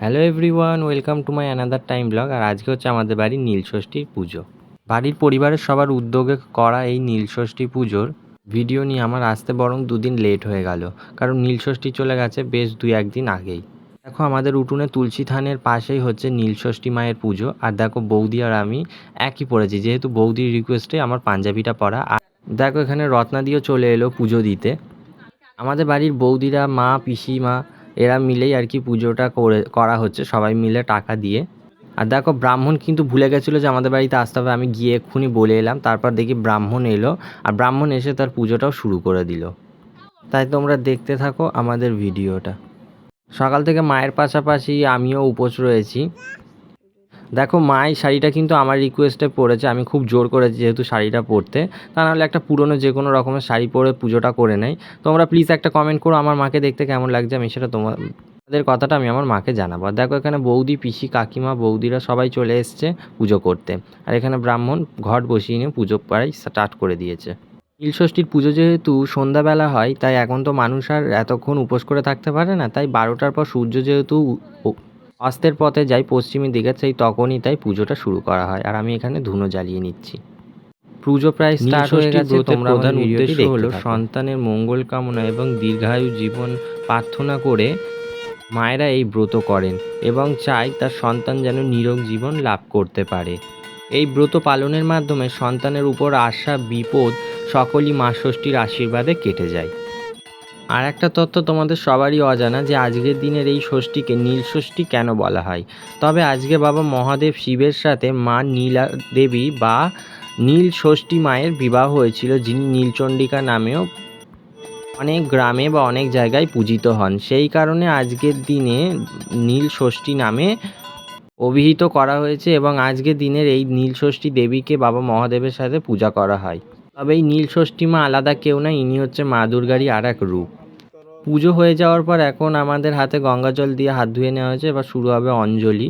Hello everyone, welcome to my another time blog. আর আজকে হচ্ছে আমাদের বাড়ির নীলষষ্ঠীর পুজো। বাড়ির পরিবারের সবার উদ্যোগে করা এই নীলষষ্ঠী পুজোর ভিডিও নিয়ে আমার আসতে বরং দুদিন লেট হয়ে গেল, কারণ নীলষষ্ঠী চলে গেছে বেশ 2-1 দিন আগেই। দেখো, আমাদের উঠোনে তুলসী থানের পাশেই হচ্ছে নীলষষ্ঠী মায়ের পুজো। আর দেখো, বৌদি আর আমি একই পড়েছি, যেহেতু বৌদির রিকোয়েস্টে আমার পাঞ্জাবিটা পরা। আর দেখো, এখানে রত্নাদিও চলে এলো পুজো দিতে। আমাদের বাড়ির বৌদিরা, মা, পিসিমা এরা মিলেই আর কি পুজোটা করা হচ্ছে, সবাই মিলে টাকা দিয়ে। আর দেখো, ব্রাহ্মণ কিন্তু ভুলে গেছিলো যে আমাদের বাড়িতে আসতে হবে। আমি গিয়ে এক্ষুনি বলে এলাম, তারপর দেখি ব্রাহ্মণ এলো। আর ব্রাহ্মণ এসে তার পুজোটাও শুরু করে দিল। তাই তোমরা দেখতে থাকো আমাদের ভিডিওটা। সকাল থেকে মায়ের পাশাপাশি আমিও উপোস রয়েছি। দেখো, মা এই শাড়িটা কিন্তু আমার রিকোয়েস্টে পরেছে, আমি খুব জোর করেছি যেহেতু শাড়িটা পরতে। তা নাহলে একটা পুরনো যে কোনো রকমের শাড়ি পরে পুজোটা করে নেয়। তোমরা প্লিজ একটা কমেন্ট করো আমার মাকে দেখতে কেমন লাগছে, আমি সেটা তোমাদের কথাটা আমি আমার মাকে জানাবো। আর দেখো, এখানে বৌদি, পিসি, কাকিমা, বৌদিরা সবাই চলে এসছে পুজো করতে। আর এখানে ব্রাহ্মণ ঘট বসিয়ে নিয়ে পুজো প্রায় স্টার্ট করে দিয়েছে। নীলষষ্ঠীর পুজো যেহেতু সন্ধ্যাবেলা হয়, তাই এখন তো মানুষ আর এতক্ষণ উপোস করে থাকতে পারে না। তাই 12টার পর সূর্য যেহেতু অস্তের পথে যায় পশ্চিমের দিকে, সেই তখনই তাই পুজোটা শুরু করা হয়। আর আমি এখানে ধুনো জ্বালিয়ে নিচ্ছি। পুজো প্রায় স্টার্ট হয়ে গেছে। তোমরা প্রধান উদ্দেশ্য হলো সন্তানের মঙ্গল কামনা এবং দীর্ঘায়ু জীবন প্রার্থনা করে মায়েরা এই ব্রত করেন এবং চায় তার সন্তান যেন নিরোগ জীবন লাভ করতে পারে। এই ব্রত পালনের মাধ্যমে সন্তানের উপর আসা বিপদ সকলই মা ষষ্ঠীর আশীর্বাদে কেটে যায়। আর একটা তথ্য তোমাদের সবারই অজানা, যে আজকের দিনের এই ষষ্ঠীকে নীলষষ্ঠী কেন বলা হয়। তবে আজকে বাবা মহাদেব শিবের সাথে মা নীলা দেবী বা নীল ষষ্ঠী মায়ের বিবাহ হয়েছিল, যিনি নীলচণ্ডিকা নামেও অনেক গ্রামে বা অনেক জায়গায় পূজিত হন। সেই কারণে আজকের দিনে নীল ষষ্ঠী নামে অভিহিত করা হয়েছে এবং আজকের দিনের এই নীলষষ্ঠী দেবীকে বাবা মহাদেবের সাথে পূজা করা হয়। তবে এই নীলষষ্ঠী মা আলাদা কেউ না, ইনি হচ্ছে মা দুর্গারই আর এক রূপ। পুজো হয়ে যাওয়ার পর এখন আমাদের হাতে গঙ্গা জল দিয়ে হাত ধুয়ে নেওয়া হয়েছে, এবার শুরু হবে অঞ্জলি।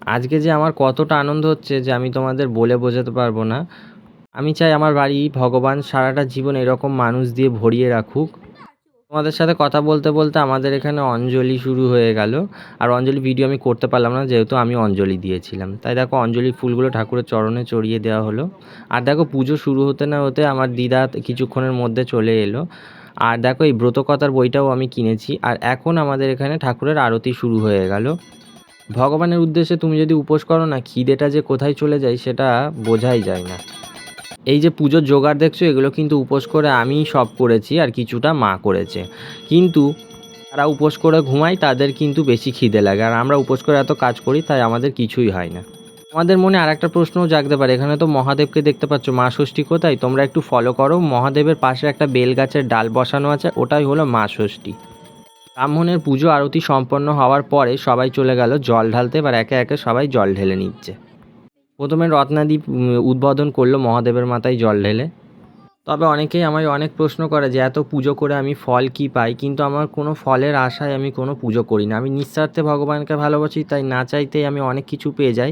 আজকে যে আমার কতটা আনন্দ হচ্ছে যে আমি তোমাদের বলে বোঝাতে পারবো না। আমি চাই আমার বাড়ি ভগবান সারাটা জীবন এরকম মানুষ দিয়ে ভরিয়ে রাখুক। তোমাদের সাথে কথা বলতে বলতে আমাদের এখানে অঞ্জলি শুরু হয়ে গেল। আর অঞ্জলি ভিডিও আমি করতে পারলাম না, যেহেতু আমি অঞ্জলি দিয়েছিলাম। তাই দেখো, অঞ্জলির ফুলগুলো ঠাকুরের চরণে চড়িয়ে দেওয়া হলো। আর দেখো, পুজো শুরু হতে না হতে আমার দিদা কিছুক্ষণের মধ্যে চলে এলো। আর দেখো, এই ব্রতকথার বইটাও আমি কিনেছি। আর এখন আমাদের এখানে ঠাকুরের আরতি শুরু হয়ে গেল। ভগবানের উদ্দেশ্যে তুমি যদি উপোস করো না, খিদেটা যে কোথায় চলে যায় সেটা বোঝাই যায় না। এই যে পুজোর জোগাড় দেখছো, এগুলো কিন্তু উপোস করে আমিই সব করেছি আর কিছুটা মা করেছে। কিন্তু যারা উপোস করে ঘুমায় তাদের কিন্তু বেশি খিদে লাগে, আর আমরা উপোস করে এত কাজ করি তাই আমাদের কিছুই হয় না। আমাদের মনে আর একটা প্রশ্নও জাগতে পারে, এখানে তো মহাদেবকে দেখতে পাচ্ছ, মা ষষ্ঠী কোথায়? তোমরা একটু ফলো করো, মহাদেবের পাশে একটা বেল গাছের ডাল বসানো আছে, ওটাই হলো মা ষষ্ঠী। ব্রাহ্মণের পুজো আরতি সম্পন্ন হওয়ার পরে সবাই চলে গেল জল ঢালতে। এবার একে একে সবাই জল ঢেলে নিচ্ছে। প্রথমে রত্নাদি উদ্বোধন করলো মহাদেবের মাথায় জল ঢেলে। তবে অনেকেই আমায় অনেক প্রশ্ন করে যে এত পুজো করে আমি ফল কি পাই, কিন্তু আমার কোনো ফলের আশায় আমি কোনো পুজো করি না। আমি নিঃস্বার্থে ভগবানকে ভালোবাসি, তাই না চাইতেই আমি অনেক কিছু পেয়ে যাই।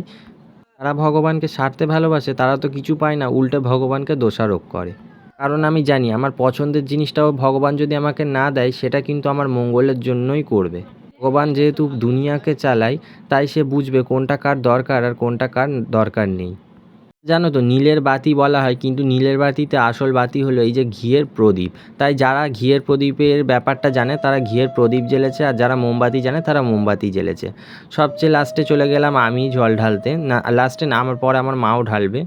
যারা ভগবানকে স্বার্থে ভালোবাসে তারা তো কিছু পায় না, উল্টে ভগবানকে দোষারোপ করে। কারণ আমি জানি আমার পছন্দের জিনিসটাও ভগবান যদি আমাকে না দেয়, সেটা কিন্তু আমার মঙ্গলের জন্যই করবে। ভগবান যেহেতু দুনিয়াকে চালায়, তাই সে বুঝবে কোনটা কার দরকার আর কোনটা কার দরকার নেই। জানো তো, নীলের বাতি বলা হয়, কিন্তু নীলের বাতিতে আসল বাতি হলো এই যে ঘিয়ের প্রদীপ। তাই যারা ঘিয়ের প্রদীপের ব্যাপারটা জানে তারা ঘিয়ের প্রদীপ জ্বেলেছে, আর যারা মোমবাতি জানে তারা মোমবাতি জ্বেলেছে। সবচেয়ে লাস্টে চলে গেলাম আমি জল ঢালতে। না, লাস্টে না, আমার পরে আমার মাও ঢালবে।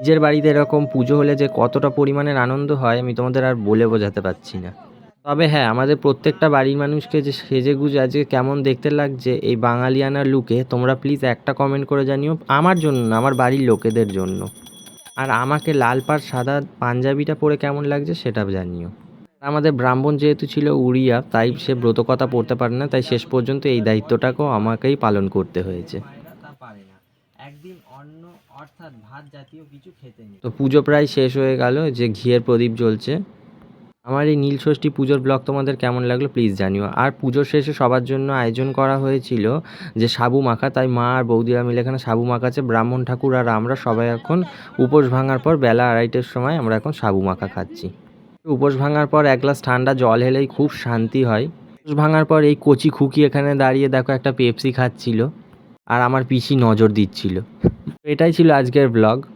নিজের বাড়িতে এরকম পুজো হলে যে কতটা পরিমাণের আনন্দ হয় আমি তোমাদের আর বলে বোঝাতে পারছি না। তবে হ্যাঁ, আমাদের প্রত্যেকটা বাড়ির মানুষকে যে সেজেগুজে আজকে কেমন দেখতে লাগছে এই বাঙালিয়ানা লুকে, তোমরা প্লিজ একটা কমেন্ট করে জানিও, আমার জন্য না, আমার বাড়ির লোকেদের জন্য। আর আমাকে লাল পাড় সাদা পাঞ্জাবিটা পরে কেমন লাগছে সেটা জানিও। আমাদের ব্রাহ্মণ যেহেতু ছিল উড়িয়া, তাই সে ব্রতকথা পড়তে পারে না, তাই শেষ পর্যন্ত এই দায়িত্বটাকেও আমাকেই পালন করতে হয়েছে। একদিন অন্ন অর্থাৎ ভাত জাতীয় কিছু খেতে নেই। তো পুজো প্রায় শেষ হয়ে গেল, যে ঘিয়ের প্রদীপ জ্বলছে। আমার এই নীলষষ্ঠী পুজোর ব্লগ তোমাদের কেমন লাগলো প্লিজ জানিও। আর পুজোর শেষে সবার জন্য আয়োজন করা হয়েছিল যে সাবু মাখা, তাই মা আর বৌদিরা মিলে এখানে সাবু মাখাচ্ছে। ব্রাহ্মণ ঠাকুর আর আমরা সবাই এখন উপোস ভাঙার পর বেলা 2:30টার সময় আমরা এখন সাবু মাখা খাচ্ছি। উপোস ভাঙার পর এক গ্লাস ঠান্ডা জল হেলেই খুব শান্তি হয়। ভাঙার পর এই কচি খুকি এখানে দাঁড়িয়ে দেখো একটা পেপসি খাচ্ছিল আর আমার পিসি নজর দিচ্ছিল। এটাই ছিল আজকের ব্লগ।